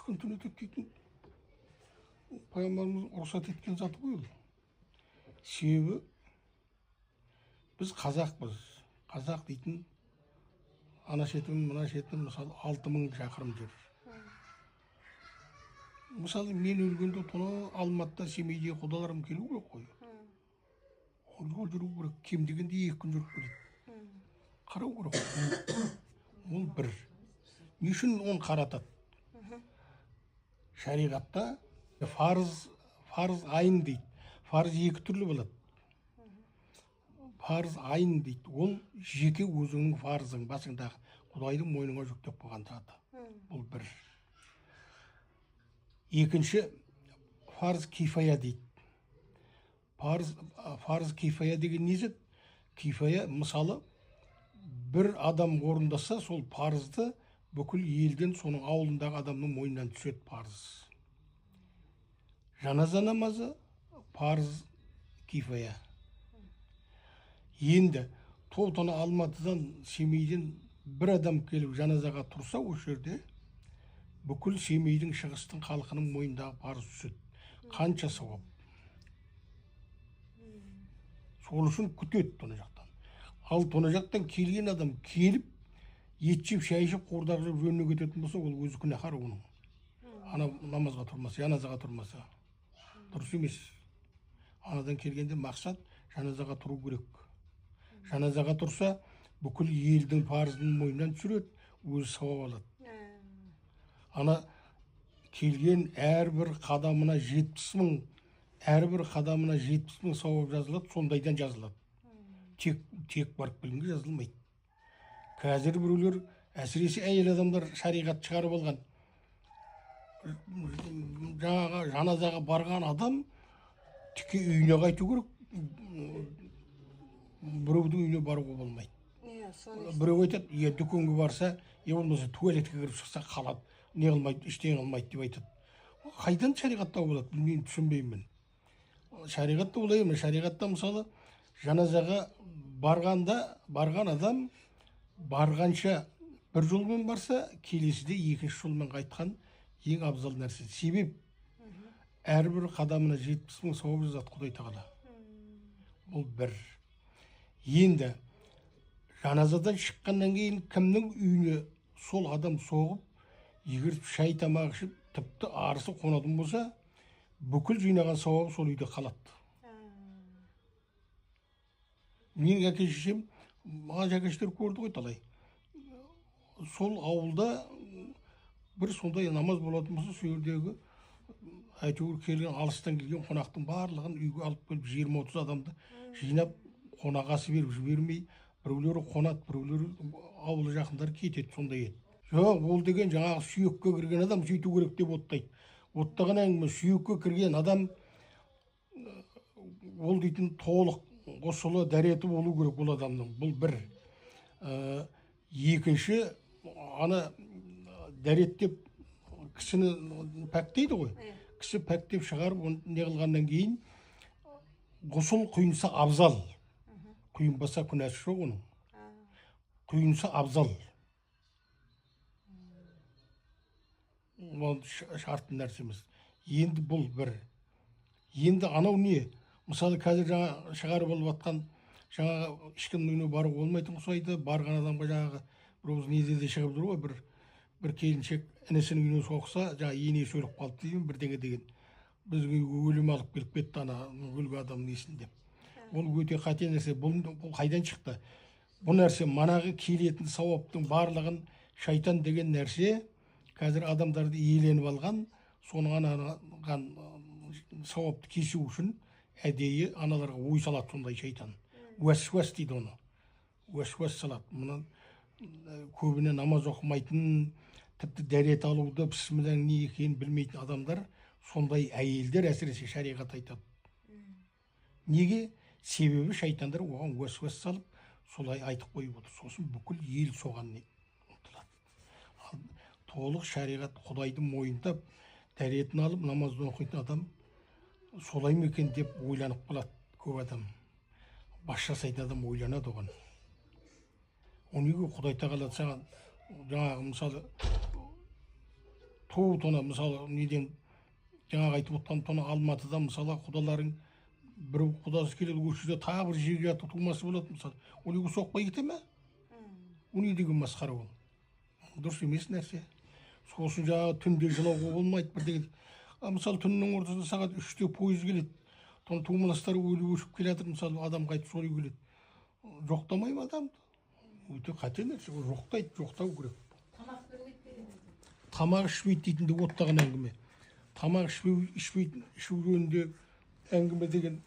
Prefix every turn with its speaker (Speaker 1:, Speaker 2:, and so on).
Speaker 1: күн түн өтеді дейтін пайғамбарымыз рұқсат еткен заты ғой ол. Себебі біз қазақпыз. Қазақ дейтін ана шетім, мына шетім, мысалы 6000 шақырым жер. Мысалы мен өлгенде тоны Алматыда, Семейде құдаларым келу керек қой. Ол жүру керек, кем дегенде 2 күн жүріп келеді. Қарау керек. Ол бір. Не үшін оны қаратады? Шариғатта фарыз айын дейді. Фарыз 2 түрлі болады. Фарыз айын дейді. Ол жеке өзіңнің фарызың, басыңдағы Құдайдың мойныңа жүктеп қойған заты. Бұл бір. Екінші, фарыз кифая дейді. Фарыз кифая деген не зат? Кифая, мысалы, бір адам орындаса, сол парызды бүкіл елден, соның ауылындағы адамның мойнынан түседі парыз. Жаназа намазы парыз кифая. Енді тоғытаны Алматыдан, Семейден бір адам келіп жаназаға тұрса, осы жерде бүкіл Семейдің, шығыстың халқының мойнындағы парыз түседі. Қанша сауап. Сол үшін күтеді тоны жақтан. Ал тоны жақтан келген адам келіп, ет жеп, шай ішіп, қуырдақ жеп жөніне кететін болса, ол өзі күнәһар оның. Ана намазға тұрмаса, жаназаға тұрмаса. Дұрыс емес. Анадан келгенде мақсат жаназаға тұру керек. Жаназаға тұрса, бүкіл елдің парызының мойнынан түсіреді, өзі сауап алады. Ана келген әрбір қадамына 70 000 сауап жазылады, сондайдан жазылады. Тек барып келгенге жазылмайды. Қазір біреулер, әсіресе әйел адамдар шариғат шығарып алған. Жаңағы жаназаға барған адам тіке үйіне қайту керек. Біреудің үйіне баруға болмайды. Біреу айтады, дүкенге барса, болмаса туалетке кіріп шықса қалады, не қылмайды, ештеңе қылмайды деп айтады. Қайдан шариғатта болады, білмеймін, түсінбеймін. Шариғатта олай емес. Шариғатта мысалы жаназаға барған адам барғанша бір жолмен барса, келесіде екінші жолмен қайтқан ең абзал нәрсе. Себеп әрбір қадамына 70 000 сауап жазады Құдай тағала. Бұл бір. Енді жаназадан шыққаннан кейін кімнің үйіне сол адам соғып, егер шай тамақ ішіп, тіпті арысы қонатын болса, бүкіл жинаған сауабы сол үйде қалады. Менің әке-шешем, маған әке-шешелер көрді ғой талай. Сол ауылда бір сондай намаз болатын болса, сол жердегі әйтеуір келген, алыстан келген қонақтың барлығын үйге алып келіп 20-30 адамды жинап, қонағасы беріп жібермей, біреулері қонады, біреулері ауылы жақындары кетеді, сондай еді. Жоқ, ол деген жаңағы сүйекке кірген адам сөйту керек деп оттайды. Оттаған әңгіме, сүйекке кірген адам ол дейтін толық қосылы дәреті болу керек бұл адамның. Бұл бір. Екінші, ана дәреттеп кісіні пәктейді ғой. Кісі пәктеп шығарып, не қылғаннан кейін ғұсыл құйынса абзал. Құйынбаса күнәсі жоқ оның. Құйынса абзал. Ол шартты нәрсе емес. Енді бұл бір. Енді анау не? Мысалы қазір жаңа шығарып алып атқан, жаңағы ешкімнің үйіне баруға болмайтын ұқсайды, барған адамға жаңағы бір неде шығып тұр ғой, бір келіншек інісінің үйіне соқса, жаңағы енесі өліп қалды деймін, бірдеңе деген. Бізге өлім алып келіп кетті ана өлген адамның несін деп. Ол өте қате нәрсе. Бұл қайдан шықты? Бұл нәрсе манағы келетін сауаптың барлығын шайтан деген нәрсе қазір адамдарды иеленіп алған, соның анаған сауапты кесу үшін әдейі аналарға ой салады сондай шайтан. Уәсуәс дейді оны. Уәсуәс салады. Мұны көбіне намаз оқымайтын, тіпті дәрет алуды, бісмілләның не екенін білмейтін адамдар, сондай әйелдер әсіресе шариғат айтады. Неге? Себебі шайтандар оған уәсуәс салып, солай айтып қойып отыр. Сосын бүкіл ел соған ұмтылады. Толық шариғат Құдайдың мойындап, дәретін алып, намазды оқитын адам солай ма екен деп ойланып қалады көп адам. Бас жасайтын адам ойланады оған. Оны Құдай тағала саған жаңағы мысалы тоо тона мысалы неден жаңағы айтып отқан тона Алматыда мысалы құдаларың бір құдасы келеді көшеде тағы бір жерге тумасы болады мысалы ол үйге соқпай кете ме ол не деген масқара ол дұрыс емес нәрсе сосын жаңағы түнде жылауға болмайды бірдеңе мысалы түннің ортасында сағат 3-те пойыз келеді тумаластар өліп өшіп келе жатыр мысалы адам қайтып сол үйге келеді жоқтамай ма адамды өте қате нәрсе ол жоқтайды жоқтау керек
Speaker 2: Тамақ бермейді деген.
Speaker 1: тамақ ішпейді дейтін де оттаған әңгіме тамақ ішпейтін ішу жөнінде әңгіме деген